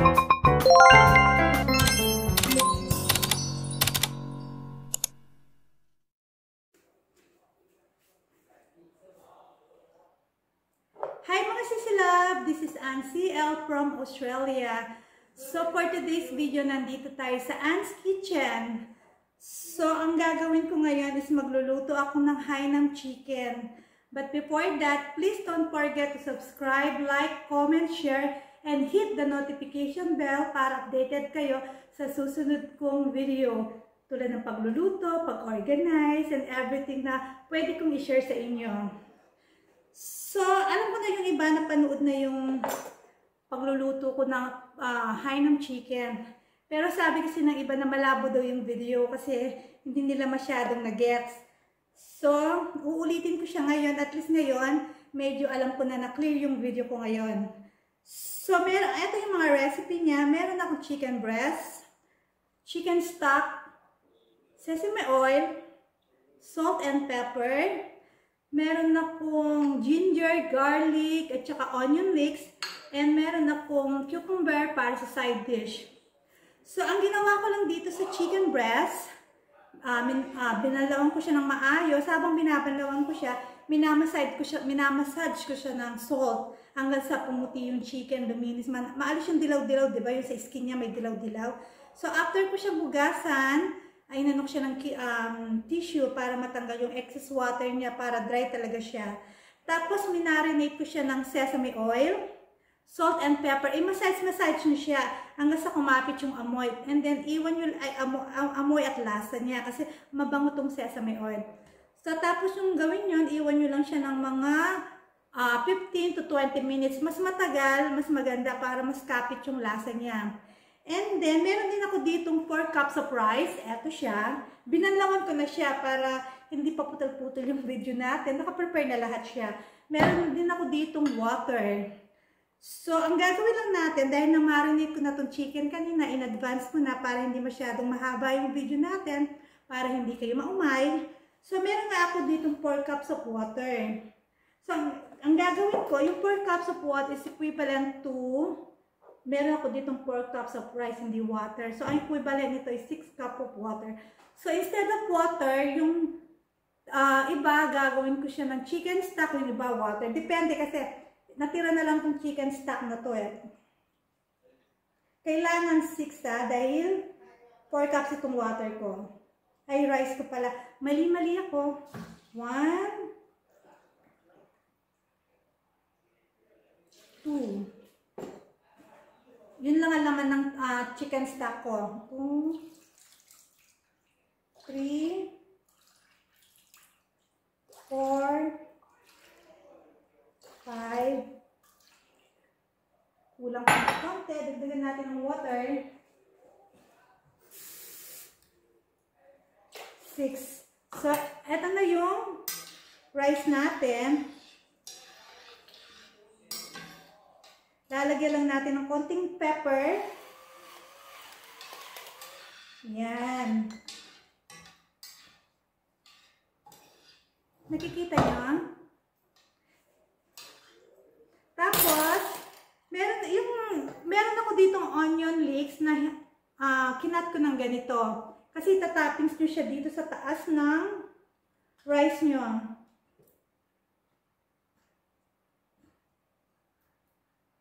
Hi mga sisilab! This is Ann CL from Australia. So for today's video, nandito tayo sa Ann's Kitchen. So ang gagawin ko ngayon is magluluto ako ng Hainam chicken. But before that, please don't forget to subscribe, like, comment, share, and hit the notification bell para updated kayo sa susunod kong video. Tulad ng pagluluto, pag-organize, and everything na pwede kong i-share sa inyo. So, alam ko na yung iba na panood na yung pagluluto ko ng Hainam chicken. Pero sabi kasi ng iba na malabo daw yung video kasi hindi nila masyadong na-gets. So, uulitin ko siya ngayon. At least ngayon, medyo alam ko na na-clear yung video ko ngayon. So, ito yung mga recipe niya. Meron akong chicken breast, chicken stock, sesame oil, salt and pepper. Meron akong ginger, garlic, at saka onion leeks. And meron akong cucumber para sa side dish. So, ang ginawa ko lang dito sa chicken breast, binalawan ko siya ng maayos. Habang binabalawan ko siya, minamassage ko siya ng salt. Hanggang sa pumuti yung chicken, luminis. Maalis yung dilaw-dilaw, di ba? Yung sa skin niya may dilaw-dilaw. So, after ko siya bugasan, ay nanok siya ng tissue para matanggal yung excess water niya para dry talaga siya. Tapos minarinate ko siya ng sesame oil, salt and pepper. I-massage nyo siya hanggang sa kumapit yung amoy. And then iwan nyo amoy at lasa niya kasi mabango tong sesame oil. So tapos yung gawin yun, iwan nyo lang siya ng mga 15 to 20 minutes. Mas matagal, mas maganda para mas kapit yung lasa niya. And then, meron din ako ditong 4 cups of rice. Eto siya. Binanlawan ko na siya para hindi pa putol-putol yung video natin. Naka-prepare na lahat siya. Meron din ako ditong water. So, ang gagawin lang natin, dahil na-marinate ko na itong chicken kanina, in advance ko na para hindi masyadong mahaba yung video natin, para hindi kayo maumay. So, meron nga ako ditong 4 cups of water. So, ang gagawin ko, yung 4 cups of water is equivalent to meron ako ditong 4 cups of rice, hindi water. So, ang equivalent nito is 6 cups of water. So, instead of water, yung iba, gagawin ko siya ng chicken stock, yung iba water. Depende kasi, natira na lang itong chicken stock na to eh. Kailangan 6 dahil 4 cups itong water ko. Ay, rice ko pala. Mali-mali ako. 1, 2. Yun lang ang laman ng chicken stock ko. 2, 3, 4, 5. Kulang pa ng konti. Dagdagan natin ng water. 6. So, eto na yung rice natin. Lalagyan lang natin ng konting pepper. Yan. Nakikita nyo? Tapos, meron ako ditong onion leeks na kinat ko ng ganito. Kasi tatappings nyo siya dito sa taas ng rice nyo.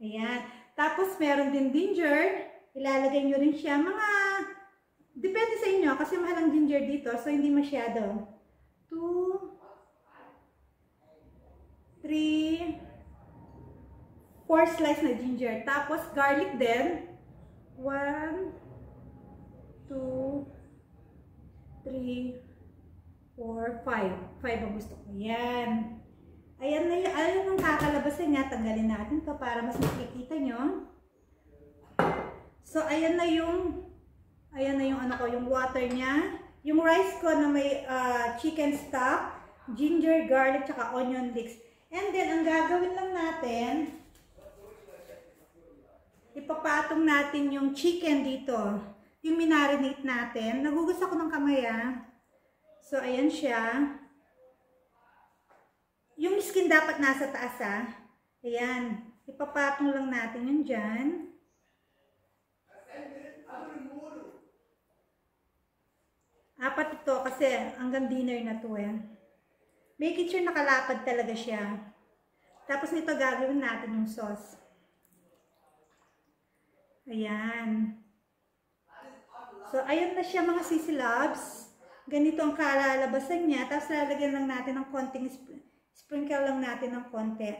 Ayan. Tapos, meron din ginger. Ilalagay nyo rin siya. Depende sa inyo kasi mahal ang ginger dito. So, hindi masyado. 2, 3, 4 slice na ginger. Tapos, garlic din. 1, 2, 3, 4, 5. 5 ang gusto ko. Ayan. Ayan na yun. Ayan yung kakalabasan niya. Tanggalin natin to para mas makikita nyo. So, ayan na yung yung water niya. Yung rice ko na may chicken stock, ginger, garlic, tsaka onion leeks. And then, ang gagawin lang natin, ipapatong natin yung chicken dito. Yung minarinate natin. Nagugas ako ng kamay So, ayan siya. Yung skin dapat nasa taas Ayan. Ipapatong lang natin yun dyan. Apat ito kasi hanggang dinner na to eh. Make it sure nakalapad talaga siya. Tapos nito gagawin natin yung sauce. Ayan. So, ayun na siya mga sisi loves. Ganito ang kalalabasan niya. Tapos lalagyan lang natin ng konting sprinkle lang natin ng konti.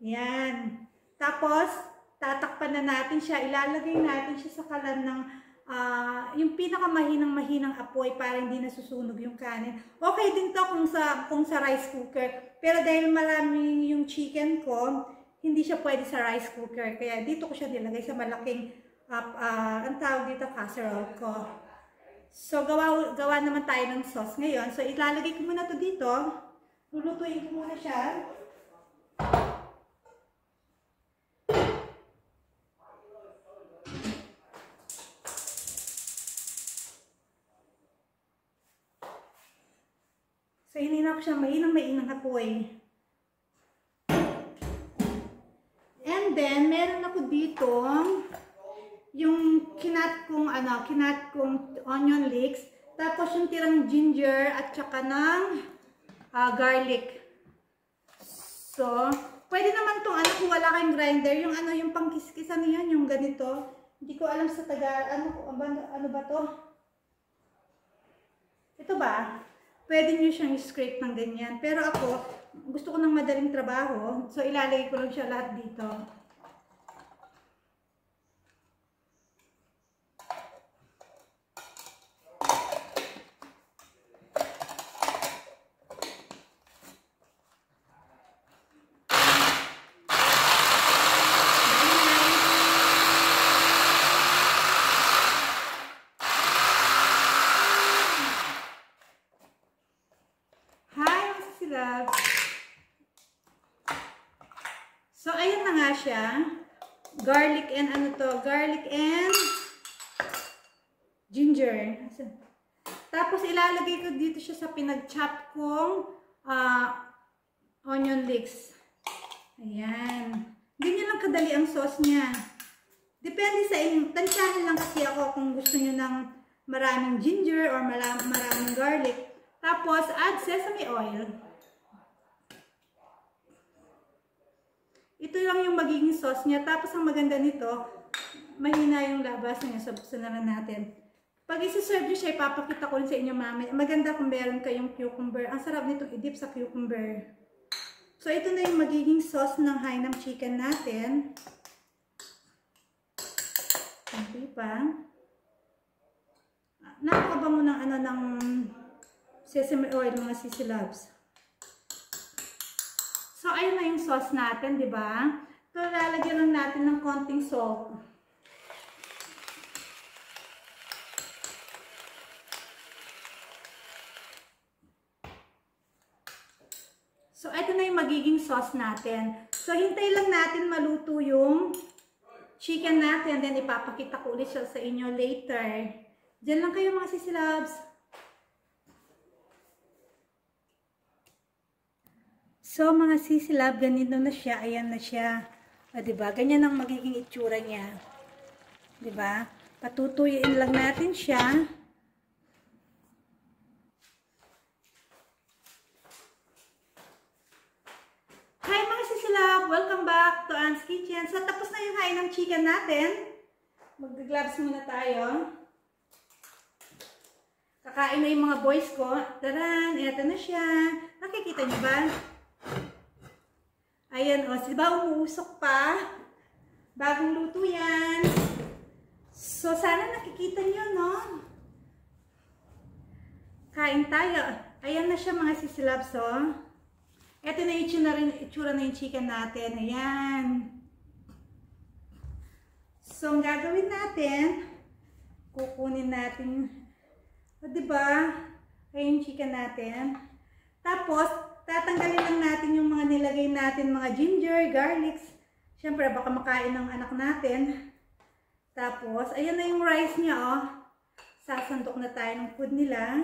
Yan. Tapos, tatakpan na natin siya. Ilalagay natin siya sa kalan ng yung pinakamahinang-mahinang apoy para hindi nasusunog yung kanin. Okay din to kung sa rice cooker. Pero dahil marami yung chicken ko, hindi siya pwede sa rice cooker. Kaya dito ko siya nilagay sa malaking, ang tawag dito, casserole ko. So, gawa naman tayo ng sauce ngayon. So, ilalagay ko muna to dito. Lulutuin ko muna siya. So, hinina ko siya mainang apoy. And then, meron ako dito yung kinat kong onion leeks. Tapos yung tirang ginger at saka ng garlic. So, pwede naman tong kung wala kayong grinder, yung pangkiskisan niyan, yung ganito. Hindi ko alam sa ano ba to? Ito ba? Pwede nyo siyang scrape ng ganyan. Pero ako, gusto ko ng madaling trabaho. So, ilalagay ko lang siya lahat dito. So, ayun na nga siya. Garlic and garlic and ginger. Tapos, ilalagay ko dito siya sa pinag-chop kong onion leeks. Ayan. Ganyan lang kadali ang sauce niya. Depende sa inyo. Tansyahan lang kasi ako kung gusto nyo ng maraming ginger or maraming garlic. Tapos, add sesame oil. Ito lang yung magiging sauce niya. Tapos, ang maganda nito, mahina yung labas niya. So, buksan na lang natin. Pag isi-serve nyo siya, ipapakita ko rin sa inyo mamaya. Maganda kung meron kayong cucumber. Ang sarap nito i-dip sa cucumber. So, ito na yung magiging sauce ng Hainam chicken natin. Kunti pa. Napakabango ng ng sesame oil, mga sisi loves. So, ayun na yung sauce natin, di ba? So, lalagyan lang natin ng konting salt. So, ito na yung magiging sauce natin. So, hintay lang natin maluto yung chicken natin. Then, ipapakita ko ulit siya sa inyo later. Diyan lang kayo mga sisi loves. So, mga sisi love, ganito na siya. Ayan na siya. O, diba? Ganyan ang magiging itsura niya. Diba? Patutuyin lang natin siya. Hi mga sisi love! Welcome back to Anne's Kitchen. So, tapos na yung Hainam chicken natin. Mag-gloves muna tayo. Kakain na yung mga boys ko. Taran! Eto na siya. Nakikita niyo ba? Ayan, o. Diba umuusok pa? Bagong luto yan. So, sana nakikita nyo, no? Kain tayo. Ayan na siya, mga sisi loves, o. Ito na yung itsura na yung chicken natin. Ayan. So, ang gagawin natin, kukunin natin, o, diba? Ayan yung chicken natin. Tapos, tatanggalin lang natin yung mga nilagay natin, mga ginger, garlics. Siyempre, baka makain ng anak natin. Tapos, ayan na yung rice niya, oh. Sasandok na tayo ng food nila.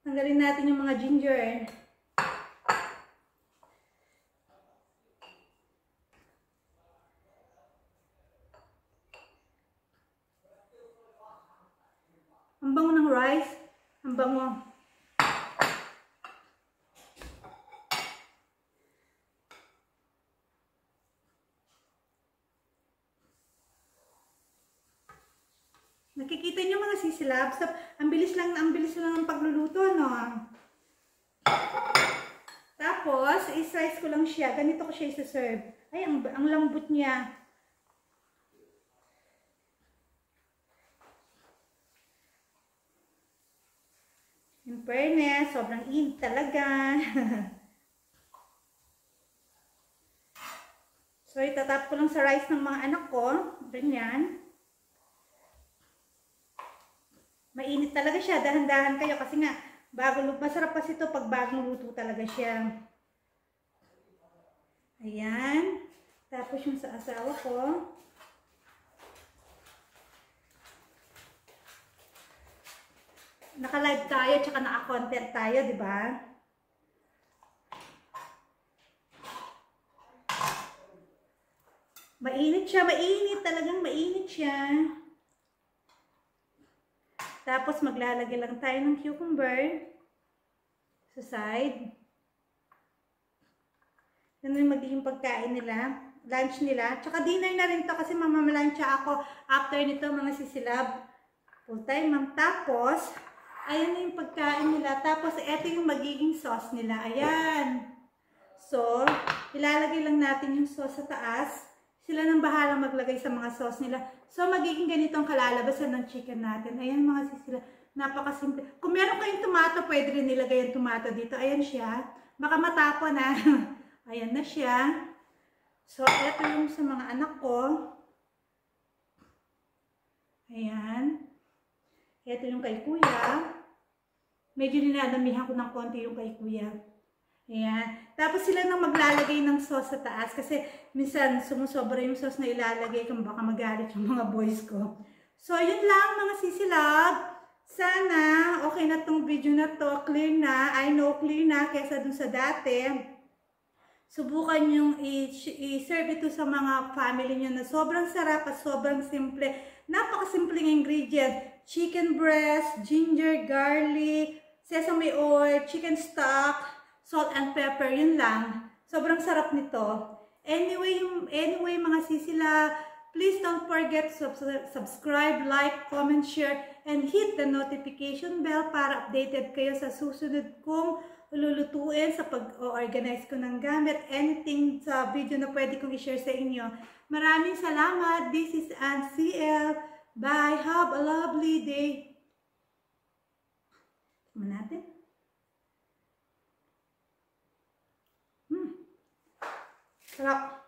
Tanggalin natin yung mga ginger. Ang bango ng rice. Ang bango. Nakikita niyo mga sisilab? Ang bilis lang ng pagluluto, no? Tapos, i-slice ko lang siya. Ganito ko siya i-serve. Ay, ang lambot niya. In fairness, sobrang init talaga. So, itatap ko lang sa rice ng mga anak ko. Ganyan. Mainit talaga siya. Dahan-dahan kayo kasi nga, masarap kasi ito pag bagong luto talaga siya. Ayan. Tapos yung sa asawa ko. Naka-live tayo, tsaka naka-content tayo, di ba? Mainit siya, mainit. Talagang mainit siya. Tapos maglalagay lang tayo ng cucumber sa side. Yan yung magiging pagkain nila, lunch nila. Tsaka dinner na rin to kasi mamamalansya ako after nito mga sisilab. Full time ma'am. Tapos, ayan na yung pagkain nila. Tapos, ito yung magiging sauce nila. Ayan. So, ilalagay lang natin yung sauce sa taas. Sila nang bahalang maglagay sa mga sauce nila. So, magiging ganitong kalalabasan ng chicken natin. Ayan mga sisila. Napakasimple. Kung meron kayong tomato, pwede rin nilagay yung tomato dito. Ayan siya. Baka matapon na. Ayan na siya. So, ito yung sa mga anak ko. Ayan. Ito yung kay kuya. Medyo ninadamihan ko ng konti yung kay kuya. Ayan. Tapos sila nang maglalagay ng sauce sa taas kasi minsan sumusobra yung sauce na ilalagay kung baka magalit yung mga boys ko. So, yun lang mga sisilab. Sana, okay na tong video na to. Clear na. I know, clear na kesa dun sa dati. Subukan yung i-serve ito sa mga family nyo na sobrang sarap at sobrang simple. Napakasimpleng ingredient. Chicken breast, ginger, garlic, sesame oil, chicken stock, salt and pepper, yun lang. Sobrang sarap nito. Anyway mga sisila, please don't forget to subscribe, like, comment, share, and hit the notification bell para updated kayo sa susunod kong lulutuin sa pag-organize ko ng gamit. Anything sa video na pwede kong i-share sa inyo. Maraming salamat. This is Ann CL. Bye. Have a lovely day. Tignan natin. Sarap.